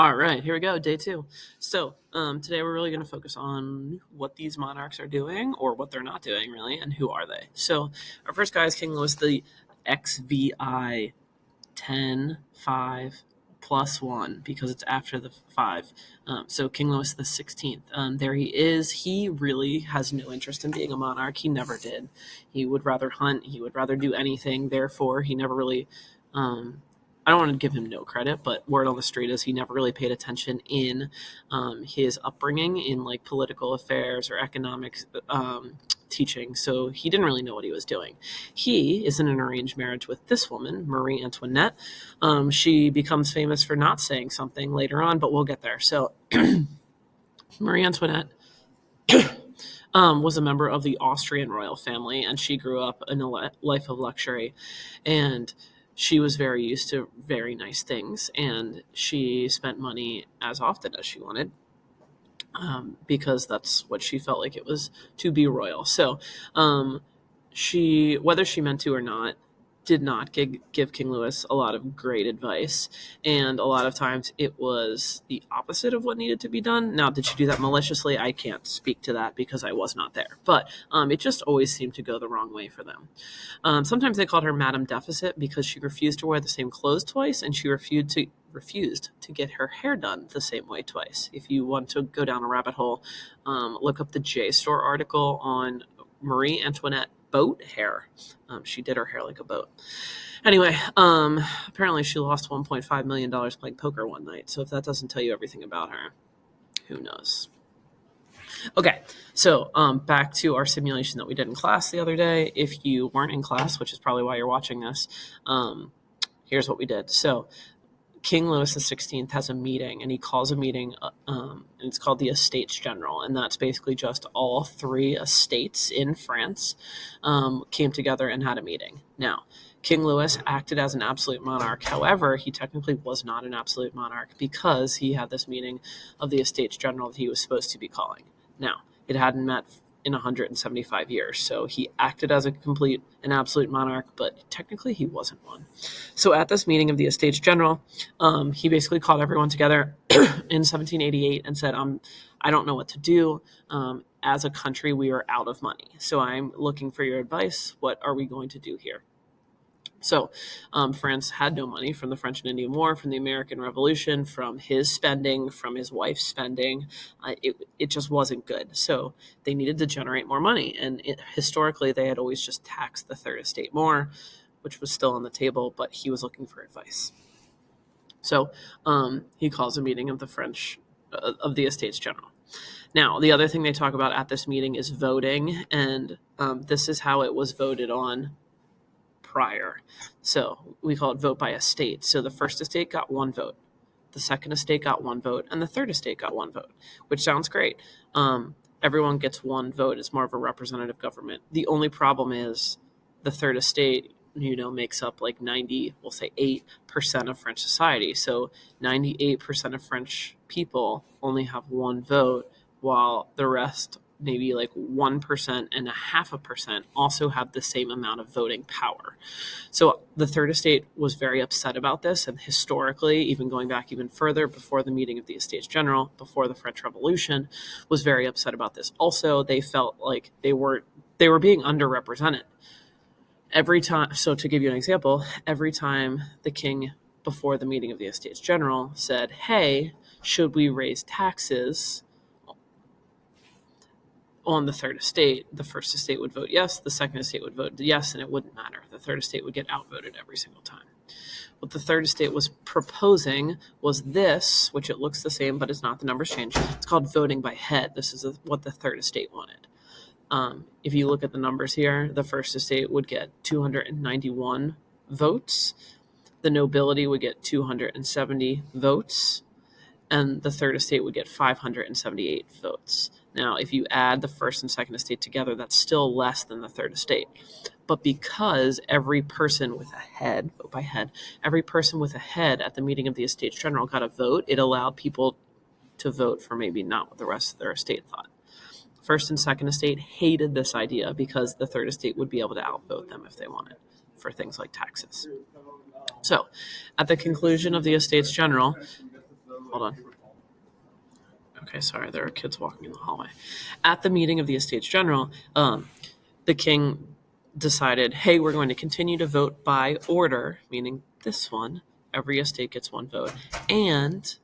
All right, here we go, day 2. So today we're really going to focus on what these monarchs are doing, or what they're not doing, really, and who are they. So our first guy is King Louis the XVI 10, 5, plus 1, because it's after the 5. So King Louis the 16th. There he is. He really has no interest in being a monarch. He never did. He would rather hunt. He would rather do anything. Therefore, he never really... I don't want to give him no credit, but word on the street is he never really paid attention in his upbringing in like political affairs or economics teaching. So he didn't really know what he was doing. He is in an arranged marriage with this woman, Marie Antoinette. She becomes famous for not saying something later on, but we'll get there. So Marie Antoinette was a member of the Austrian royal family, and she grew up in a life of luxury, and she was very used to very nice things, and she spent money as often as she wanted, because that's what she felt like it was to be royal. So she, whether she meant to or not, did not give King Louis a lot of great advice, and a lot of times it was the opposite of what needed to be done. Now, did she do that maliciously? I can't speak to that because I was not there, but it just always seemed to go the wrong way for them. Sometimes they called her Madame Deficit because she refused to wear the same clothes twice, and she refused to get her hair done the same way twice. If you want to go down a rabbit hole, look up the JSTOR article on Marie Antoinette boat hair. She did her hair like a boat. Anyway, apparently she lost $1.5 million playing poker one night. So if that doesn't tell you everything about her, who knows? Okay, so back to our simulation that we did in class the other day. If you weren't in class, which is probably why you're watching this, here's what we did. So King Louis XVI has a meeting, and he calls a meeting, and it's called the Estates General, and that's basically just all 3 estates in France came together and had a meeting. Now, King Louis acted as an absolute monarch. However, he technically was not an absolute monarch because he had this meeting of the Estates General that he was supposed to be calling. Now, it hadn't met in 175 years. So he acted as an absolute monarch, but technically he wasn't one. So at this meeting of the Estates General, he basically called everyone together in 1788 and said, I don't know what to do. As a country, we are out of money. So I'm looking for your advice. What are we going to do here? So France had no money from the French and Indian War, from the American Revolution, from his spending, from his wife's spending. It just wasn't good. So they needed to generate more money. And historically, they had always just taxed the Third Estate more, which was still on the table, but he was looking for advice. So he calls a meeting of the Estates General. Now, the other thing they talk about at this meeting is voting, and this is how it was voted on prior. So we call it vote by estate. So the first estate got 1 vote, the second estate got 1 vote, and the third estate got 1 vote, which sounds great. Everyone gets 1 vote. It's more of a representative government. The only problem is the third estate, makes up like 8% of French society. So 98% of French people only have 1 vote, while the rest, maybe like 1% and 0.5%, also have the same amount of voting power. So the Third Estate was very upset about this, and historically, even going back even further, before the meeting of the Estates General, before the French Revolution, was very upset about this. Also, they felt like they were being underrepresented. Every time, so to give you an example, every time the king, before the meeting of the Estates General, said, hey, should we raise taxes on the third estate, the first estate would vote yes, the second estate would vote yes, and it wouldn't matter. The third estate would get outvoted every single time. What the third estate was proposing was this, which it looks the same, but it's not. The numbers change. It's called voting by head. This is what the third estate wanted. If you look at the numbers here, the first estate would get 291 votes. The nobility would get 270 votes. And the third estate would get 578 votes. Now, if you add the first and second estate together, that's still less than the third estate. But because every person with a head, vote by head, every person with a head at the meeting of the Estates General got a vote, it allowed people to vote for maybe not what the rest of their estate thought. First and second estate hated this idea because the third estate would be able to outvote them if they wanted for things like taxes. So, at the conclusion of the Estates General, Hold on. Okay, sorry, there are kids walking in the hallway. At the meeting of the Estates General, the king decided, hey, we're going to continue to vote by order, meaning this one. Every estate gets one vote. And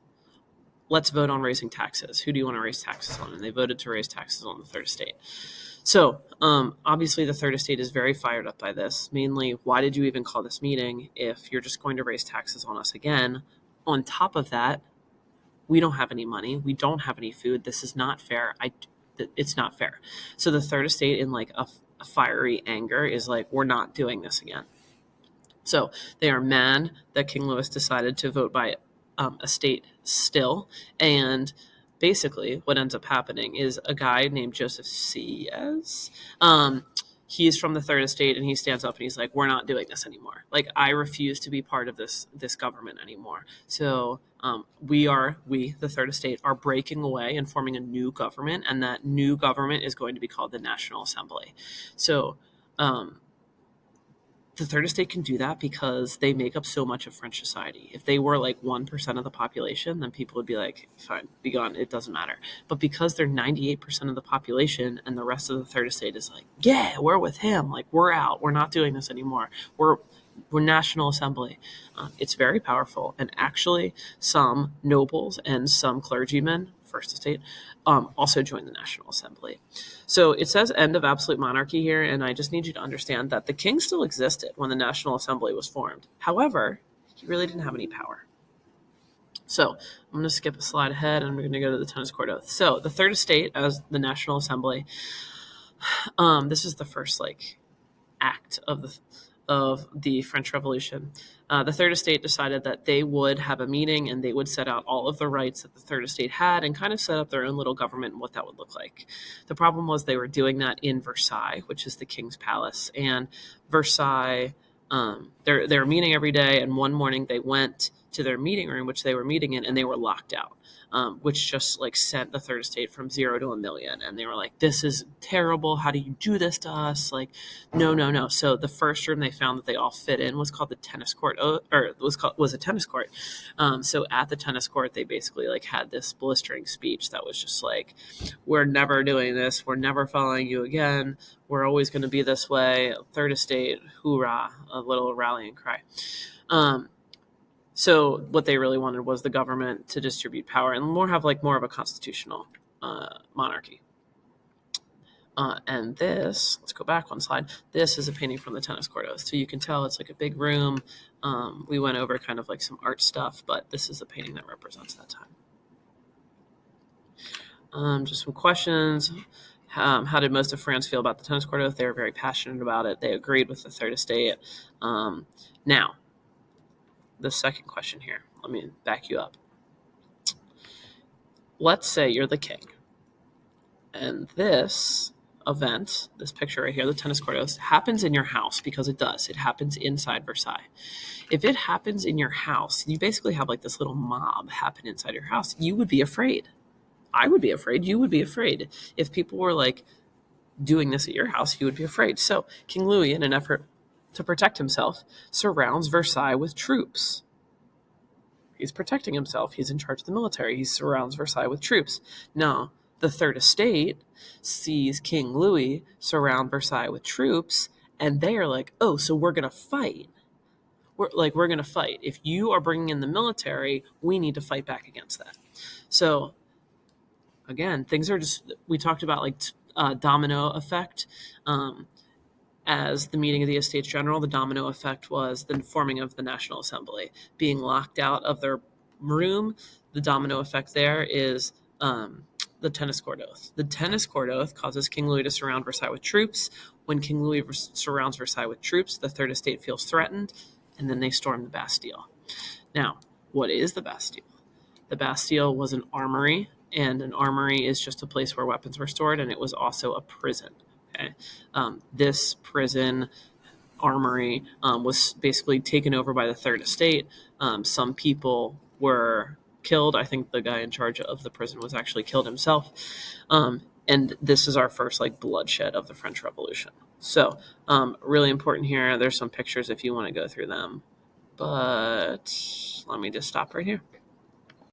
let's vote on raising taxes. Who do you want to raise taxes on? And they voted to raise taxes on the third estate. So obviously the third estate is very fired up by this. Mainly, why did you even call this meeting if you're just going to raise taxes on us again? On top of that, we don't have any money. We don't have any food. This is not fair. It's not fair. So the third estate, in like a fiery anger, is like, we're not doing this again. So they are mad that King Louis decided to vote by estate still. And basically what ends up happening is a guy named Joseph Sieyès. He's from the third estate, and he stands up and he's like, we're not doing this anymore. Like, I refuse to be part of this government anymore. So we, the third estate, are breaking away and forming a new government, and that new government is going to be called the National Assembly. So the third estate can do that because they make up so much of French society. If they were like 1% of the population, then people would be like, fine, be gone. It doesn't matter. But because they're 98% of the population, and the rest of the third estate is like, yeah, we're with him. Like, we're out. We're not doing this anymore. We're National Assembly. It's very powerful. And actually, some nobles and some clergymen, First Estate, also joined the National Assembly. So it says end of absolute monarchy here, and I just need you to understand that the king still existed when the National Assembly was formed. However, he really didn't have any power. So I'm going to skip a slide ahead, and we're going to go to the tennis court oath. So the third estate, as the National Assembly, this is the first like act of the French Revolution. The third estate decided that they would have a meeting and they would set out all of the rights that the third estate had and kind of set up their own little government and what that would look like. The problem was they were doing that in Versailles, which is the king's palace. And Versailles, they were meeting every day, and one morning they went to their meeting room, which they were meeting in, and they were locked out. Which just like sent the third estate from 0 to 1,000,000. And they were like, this is terrible. How do you do this to us? Like, no. So the first room they found that they all fit in was called the tennis court, or was a tennis court. So at the tennis court, they basically like had this blistering speech that was just like, we're never doing this. We're never following you again. We're always going to be this way. Third estate, hoorah, a little rallying cry. So what they really wanted was the government to distribute power and more of a constitutional monarchy. And this, let's go back one slide. This is a painting from the tennis court oath. So you can tell it's like a big room. We went over kind of like some art stuff, but this is a painting that represents that time. Just some questions. How did most of France feel about the tennis court oath? They were very passionate about it. They agreed with the third estate. Now, the second question here. Let me back you up. Let's say you're the king, and this event, this picture right here, the tennis court oath, happens in your house, because it does. It happens inside Versailles. If it happens in your house, you basically have like this little mob happen inside your house. You would be afraid. I would be afraid. You would be afraid. If people were like doing this at your house, you would be afraid. So King Louis, in an effort to protect himself, surrounds Versailles with troops. He's protecting himself. He's in charge of the military. He surrounds Versailles with troops. Now, the third estate sees King Louis surround Versailles with troops, and they are like, oh, so we're going to fight. We're going to fight. If you are bringing in the military, we need to fight back against that. So, again, things are just, we talked about like domino effect. As the meeting of the Estates General, the domino effect was the forming of the National Assembly. Being locked out of their room, the domino effect there is the tennis court oath. The tennis court oath causes King Louis to surround Versailles with troops. When King Louis surrounds Versailles with troops, the third estate feels threatened, and then they storm the Bastille. Now, what is the Bastille? The Bastille was an armory, and an armory is just a place where weapons were stored, and it was also a prison. Okay. This prison armory was basically taken over by the third estate. Some people were killed. I think the guy in charge of the prison was actually killed himself. And this is our first like bloodshed of the French Revolution. So really important here. There's some pictures if you want to go through them. But let me just stop right here.